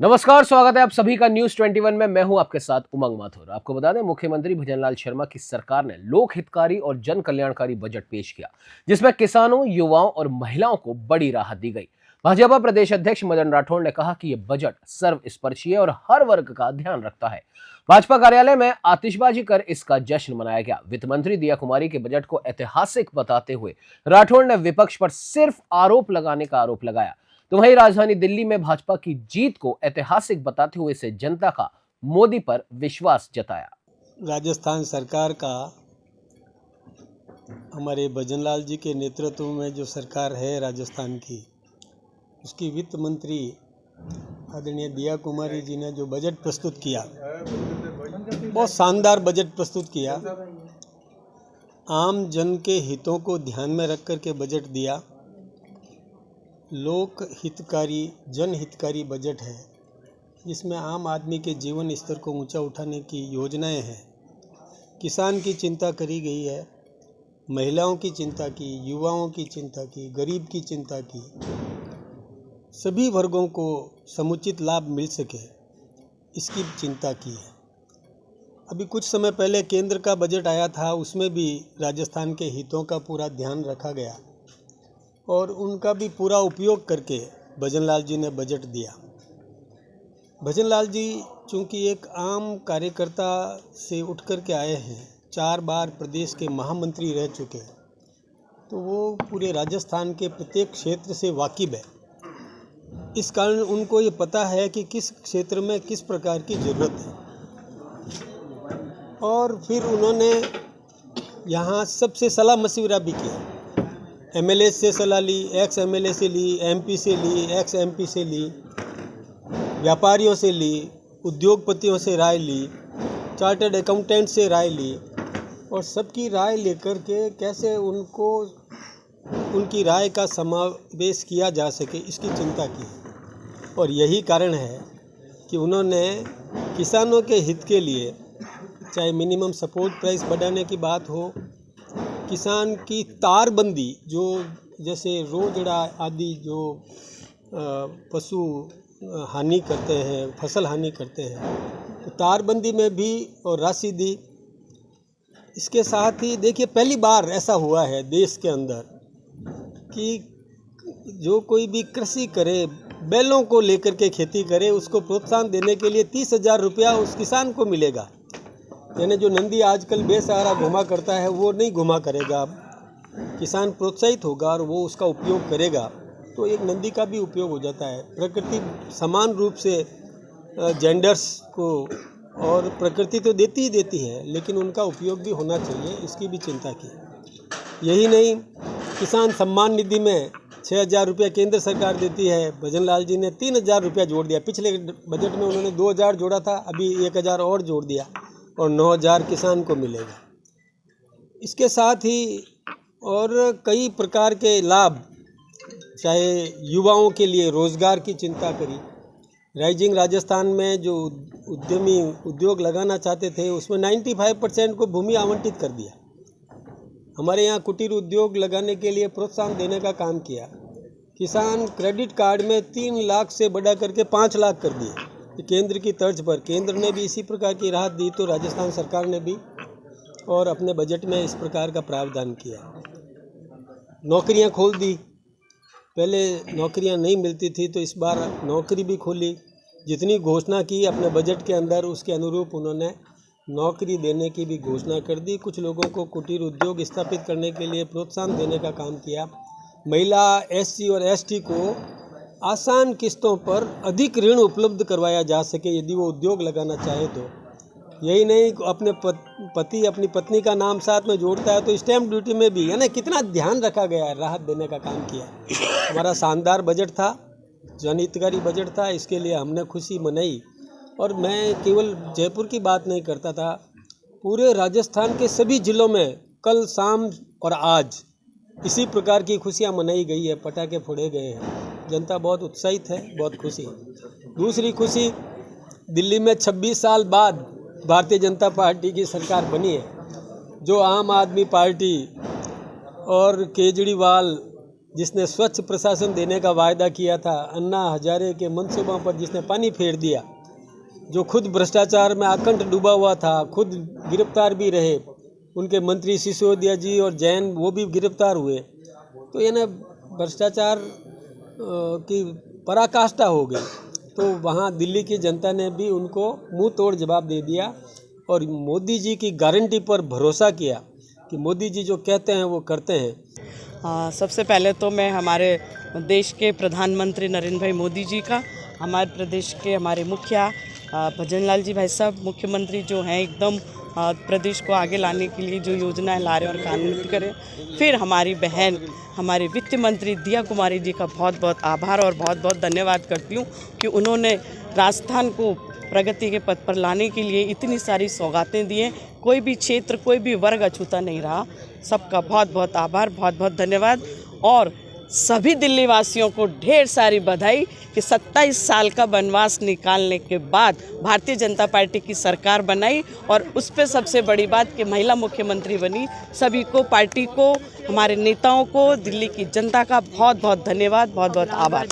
नमस्कार, स्वागत है आप सभी का न्यूज 21 में। मैं हूं आपके साथ उमंग माथुर। आपको बता दें, मुख्यमंत्री भजनलाल शर्मा की सरकार ने लोक हितकारी और जन कल्याणकारी बजट पेश किया, जिसमें किसानों, युवाओं और महिलाओं को बड़ी राहत दी गई। भाजपा प्रदेश अध्यक्ष मदन राठौड़ ने कहा कि यह बजट सर्वस्पर्शीय और हर वर्ग का ध्यान रखता है। भाजपा कार्यालय में आतिशबाजी कर इसका जश्न मनाया गया। वित्त मंत्री दिया कुमारी के बजट को ऐतिहासिक बताते हुए राठौड़ ने विपक्ष पर सिर्फ आरोप लगाने का आरोप लगाया। तो वहीं राजधानी दिल्ली में भाजपा की जीत को ऐतिहासिक बताते हुए इसे जनता का मोदी पर विश्वास जताया। राजस्थान सरकार का, हमारे भजनलाल जी के नेतृत्व में जो सरकार है राजस्थान की, उसकी वित्त मंत्री आदरणीय दिया कुमारी जी ने जो बजट प्रस्तुत किया, बहुत शानदार बजट प्रस्तुत किया। आम जन के हितों को ध्यान में रख कर के बजट दिया। लोक हितकारी, जन हितकारी बजट है, जिसमें आम आदमी के जीवन स्तर को ऊंचा उठाने की योजनाएं हैं। किसान की चिंता करी गई है, महिलाओं की चिंता की, युवाओं की चिंता की, गरीब की चिंता की, सभी वर्गों को समुचित लाभ मिल सके, इसकी चिंता की है। अभी कुछ समय पहले केंद्र का बजट आया था, उसमें भी राजस्थान के हितों का पूरा ध्यान रखा गया और उनका भी पूरा उपयोग करके भजनलाल जी ने बजट दिया। भजनलाल जी चूँकि एक आम कार्यकर्ता से उठ कर के आए हैं, 4 बार प्रदेश के महामंत्री रह चुके हैं, तो वो पूरे राजस्थान के प्रत्येक क्षेत्र से वाकिफ़ है। इस कारण उनको ये पता है कि किस क्षेत्र में किस प्रकार की ज़रूरत है। और फिर उन्होंने यहाँ सबसे सलाह मशविरा भी किया। एमएलए से सलाह ली, एक्स एमएलए से ली, एमपी से ली, एक्स एमपी से ली, व्यापारियों से ली, उद्योगपतियों से राय ली, चार्टर्ड अकाउंटेंट से राय ली और सबकी राय लेकर के कैसे उनको उनकी राय का समावेश किया जा सके, इसकी चिंता की। और यही कारण है कि उन्होंने किसानों के हित के लिए, चाहे मिनिमम सपोर्ट प्राइस बढ़ाने की बात हो, किसान की तारबंदी, जो जैसे रोजड़ा आदि जो पशु हानि करते हैं, फसल हानि करते हैं, तो तारबंदी में भी और राशि दी। इसके साथ ही देखिए, पहली बार ऐसा हुआ है देश के अंदर कि जो कोई भी कृषि करे, बैलों को लेकर के खेती करे, उसको प्रोत्साहन देने के लिए 30,000 रुपया उस किसान को मिलेगा। यानी जो नंदी आजकल बेसहारा घुमा करता है, वो नहीं घुमा करेगा। किसान प्रोत्साहित होगा और वो उसका उपयोग करेगा, तो एक नंदी का भी उपयोग हो जाता है। प्रकृति समान रूप से जेंडर्स को, और प्रकृति तो देती ही देती है, लेकिन उनका उपयोग भी होना चाहिए, इसकी भी चिंता की। यही नहीं, किसान सम्मान निधि में 6,000 रुपया केंद्र सरकार देती है, भजनलाल जी ने 3,000 रुपया जोड़ दिया। पिछले बजट में उन्होंने 2,000 जोड़ा था, अभी 1,000 और जोड़ दिया और 9,000 किसान को मिलेगा। इसके साथ ही और कई प्रकार के लाभ, चाहे युवाओं के लिए रोज़गार की चिंता करी। राइजिंग राजस्थान में जो उद्यमी उद्योग लगाना चाहते थे, उसमें 95% को भूमि आवंटित कर दिया। हमारे यहाँ कुटीर उद्योग लगाने के लिए प्रोत्साहन देने का काम किया। किसान क्रेडिट कार्ड में 3 लाख से बढ़ा करके 5 लाख कर दिए, केंद्र की तर्ज पर। केंद्र ने भी इसी प्रकार की राहत दी, तो राजस्थान सरकार ने भी और अपने बजट में इस प्रकार का प्रावधान किया। नौकरियां खोल दी, पहले नौकरियां नहीं मिलती थी, तो इस बार नौकरी भी खोली। जितनी घोषणा की अपने बजट के अंदर, उसके अनुरूप उन्होंने नौकरी देने की भी घोषणा कर दी। कुछ लोगों को कुटीर उद्योग स्थापित करने के लिए प्रोत्साहन देने का काम किया। महिला, एससी और एसटी को आसान किस्तों पर अधिक ऋण उपलब्ध करवाया जा सके, यदि वो उद्योग लगाना चाहे तो। यही नहीं, अपने पति अपनी पत्नी का नाम साथ में जोड़ता है, तो स्टैम्प ड्यूटी में भी, यानी कितना ध्यान रखा गया है, राहत देने का काम किया। हमारा शानदार बजट था, जनहितकारी बजट था, इसके लिए हमने खुशी मनाई। और मैं केवल जयपुर की बात नहीं करता था, पूरे राजस्थान के सभी ज़िलों में कल, शाम और आज इसी प्रकार की खुशियाँ मनाई गई है, पटाखे फोड़े गए हैं। जनता बहुत उत्साहित है, बहुत खुशी है। दूसरी खुशी, दिल्ली में 26 साल बाद भारतीय जनता पार्टी की सरकार बनी है। जो आम आदमी पार्टी और केजरीवाल जिसने स्वच्छ प्रशासन देने का वायदा किया था, अन्ना हजारे के मनसूबों पर जिसने पानी फेर दिया, जो खुद भ्रष्टाचार में आकंठ डूबा हुआ था, खुद गिरफ्तार भी रहे, उनके मंत्री सिसोदिया जी और जैन वो भी गिरफ्तार हुए। तो ये ना भ्रष्टाचार की पराकाष्ठा हो गई। तो वहाँ दिल्ली की जनता ने भी उनको मुंह तोड़ जवाब दे दिया और मोदी जी की गारंटी पर भरोसा किया कि मोदी जी जो कहते हैं वो करते हैं। सबसे पहले तो मैं हमारे देश के प्रधानमंत्री नरेंद्र भाई मोदी जी का, हमारे प्रदेश के हमारे मुखिया भजनलाल जी भाई साहब, मुख्यमंत्री जो हैं एकदम प्रदेश को आगे लाने के लिए जो योजनाएं ला रहे हैं और कानून करें। फिर हमारी बहन हमारे वित्त मंत्री दिया कुमारी जी का बहुत बहुत आभार और बहुत बहुत धन्यवाद करती हूँ कि उन्होंने राजस्थान को प्रगति के पथ पर लाने के लिए इतनी सारी सौगातें दी हैं। कोई भी क्षेत्र, कोई भी वर्ग अछूता नहीं रहा। सबका बहुत बहुत आभार, बहुत बहुत धन्यवाद। और सभी दिल्ली वासियों को ढेर सारी बधाई कि 27 साल का वनवास निकालने के बाद भारतीय जनता पार्टी की सरकार बनाई और उस पर सबसे बड़ी बात कि महिला मुख्यमंत्री बनी। सभी को, पार्टी को, हमारे नेताओं को, दिल्ली की जनता का बहुत बहुत धन्यवाद, बहुत बहुत आभार।